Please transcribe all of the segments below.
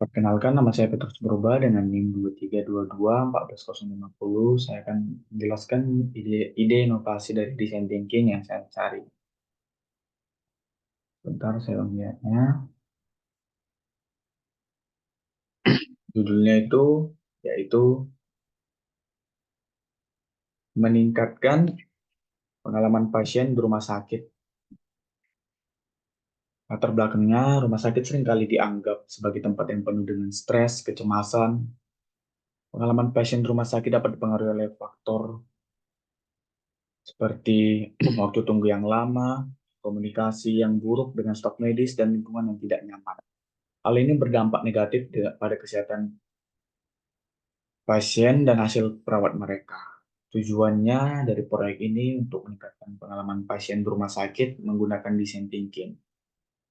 Perkenalkan, nama saya Petrus Berubah dengan NIM 2322 14050. Saya akan menjelaskan ide inovasi dari design thinking yang saya cari. Bentar, saya melihatnya. Judulnya itu yaitu meningkatkan pengalaman pasien di rumah sakit. Latar belakangnya, rumah sakit seringkali dianggap sebagai tempat yang penuh dengan stres, kecemasan. Pengalaman pasien di rumah sakit dapat dipengaruhi oleh faktor seperti waktu tunggu yang lama, komunikasi yang buruk dengan staf medis, dan lingkungan yang tidak nyaman. Hal ini berdampak negatif pada kesehatan pasien dan hasil perawat mereka. Tujuannya dari proyek ini untuk meningkatkan pengalaman pasien di rumah sakit menggunakan design thinking.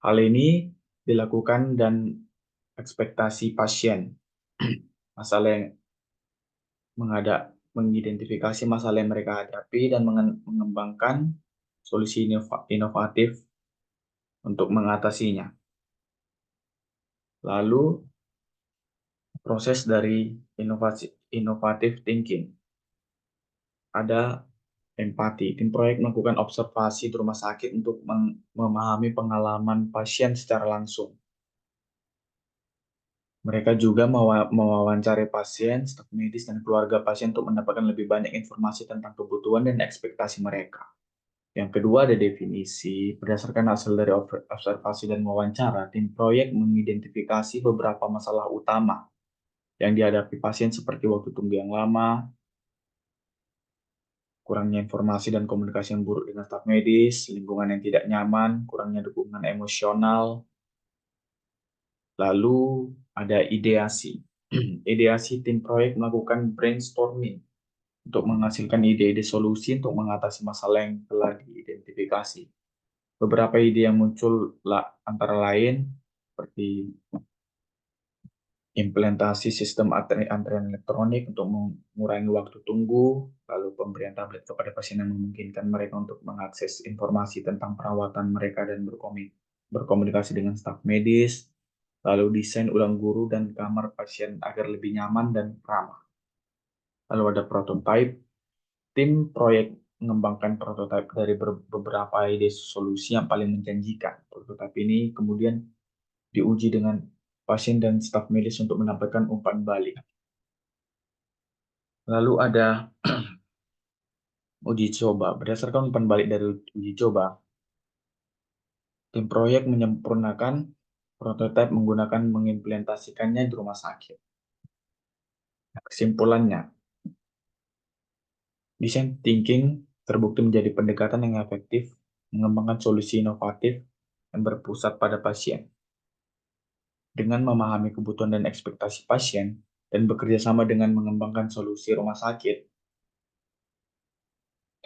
Hal ini dilakukan dan ekspektasi pasien, masalah yang mengidentifikasi masalah yang mereka hadapi dan mengembangkan solusi inovatif untuk mengatasinya. Lalu proses dari inovatif thinking. Ada empati. Tim proyek melakukan observasi di rumah sakit untuk memahami pengalaman pasien secara langsung. Mereka juga mewawancari pasien, staf medis, dan keluarga pasien untuk mendapatkan lebih banyak informasi tentang kebutuhan dan ekspektasi mereka. Yang kedua ada definisi. Berdasarkan hasil dari observasi dan wawancara, tim proyek mengidentifikasi beberapa masalah utama yang dihadapi pasien seperti waktu tunggu yang lama, kurangnya informasi dan komunikasi yang buruk dengan staf medis, lingkungan yang tidak nyaman, kurangnya dukungan emosional, lalu ada ideasi. Ideasi, tim proyek melakukan brainstorming untuk menghasilkan ide-ide solusi untuk mengatasi masalah yang telah diidentifikasi. Beberapa ide yang muncul antara lain seperti implementasi sistem antrian elektronik untuk mengurangi waktu tunggu, lalu pemberian tablet kepada pasien yang memungkinkan mereka untuk mengakses informasi tentang perawatan mereka dan berkomunikasi dengan staf medis, lalu desain ulang guru dan kamar pasien agar lebih nyaman dan ramah. Lalu ada prototype, tim proyek mengembangkan prototipe dari beberapa ide solusi yang paling menjanjikan. Prototipe ini kemudian diuji dengan pasien dan staf medis untuk mendapatkan umpan balik. Lalu ada uji coba. Berdasarkan umpan balik dari uji coba, tim proyek menyempurnakan prototipe menggunakan mengimplementasikannya di rumah sakit. Kesimpulannya, design thinking terbukti menjadi pendekatan yang efektif, mengembangkan solusi inovatif yang berpusat pada pasien. Dengan memahami kebutuhan dan ekspektasi pasien, dan bekerja sama dengan mengembangkan solusi rumah sakit,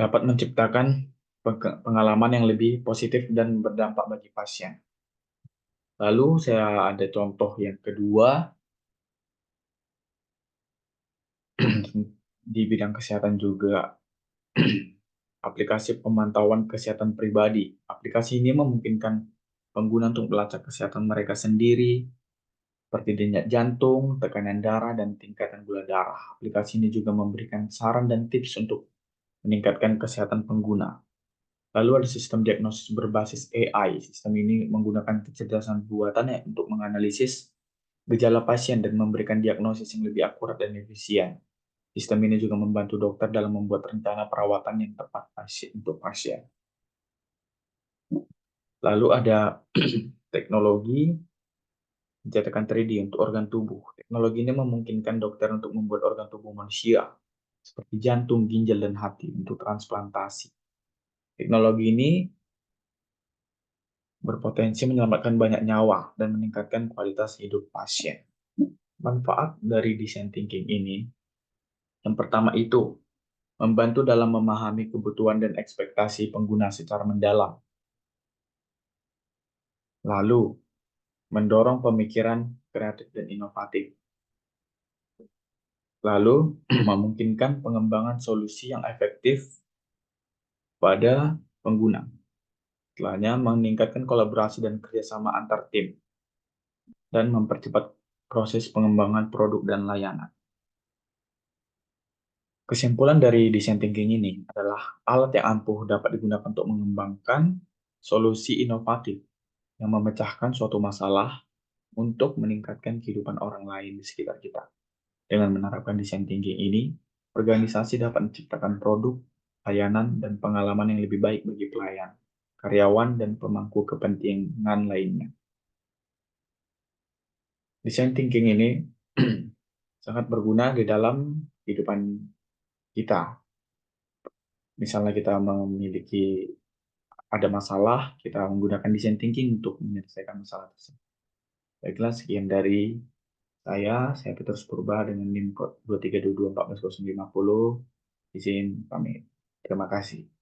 dapat menciptakan pengalaman yang lebih positif dan berdampak bagi pasien. Lalu saya ada contoh yang kedua di bidang kesehatan juga, aplikasi pemantauan kesehatan pribadi. Aplikasi ini memungkinkan pengguna untuk melacak kesehatan mereka sendiri, seperti denyut jantung, tekanan darah, dan tingkatan gula darah. Aplikasi ini juga memberikan saran dan tips untuk meningkatkan kesehatan pengguna. Lalu ada sistem diagnosis berbasis AI. Sistem ini menggunakan kecerdasan buatan untuk menganalisis gejala pasien dan memberikan diagnosis yang lebih akurat dan efisien. Sistem ini juga membantu dokter dalam membuat rencana perawatan yang tepat untuk pasien. Lalu ada teknologi pencetakan 3D untuk organ tubuh. Teknologi ini memungkinkan dokter untuk membuat organ tubuh manusia, seperti jantung, ginjal, dan hati untuk transplantasi. Teknologi ini berpotensi menyelamatkan banyak nyawa dan meningkatkan kualitas hidup pasien. Manfaat dari design thinking ini, yang pertama itu, membantu dalam memahami kebutuhan dan ekspektasi pengguna secara mendalam. Lalu, mendorong pemikiran kreatif dan inovatif. Lalu, memungkinkan pengembangan solusi yang efektif pada pengguna. Setelahnya, meningkatkan kolaborasi dan kerjasama antar tim dan mempercepat proses pengembangan produk dan layanan. Kesimpulan dari design thinking ini adalah alat yang ampuh dapat digunakan untuk mengembangkan solusi inovatif yang memecahkan suatu masalah untuk meningkatkan kehidupan orang lain di sekitar kita. Dengan menerapkan design thinking ini, organisasi dapat menciptakan produk, layanan, dan pengalaman yang lebih baik bagi pelayan, karyawan, dan pemangku kepentingan lainnya. Design thinking ini sangat berguna di dalam kehidupan kita. Misalnya kita memiliki ada masalah, kita menggunakan design thinking untuk menyelesaikan masalah tersebut. Baiklah, sekian dari saya Petrus Purba dengan NIM code 2322450. Izin pamit. Terima kasih.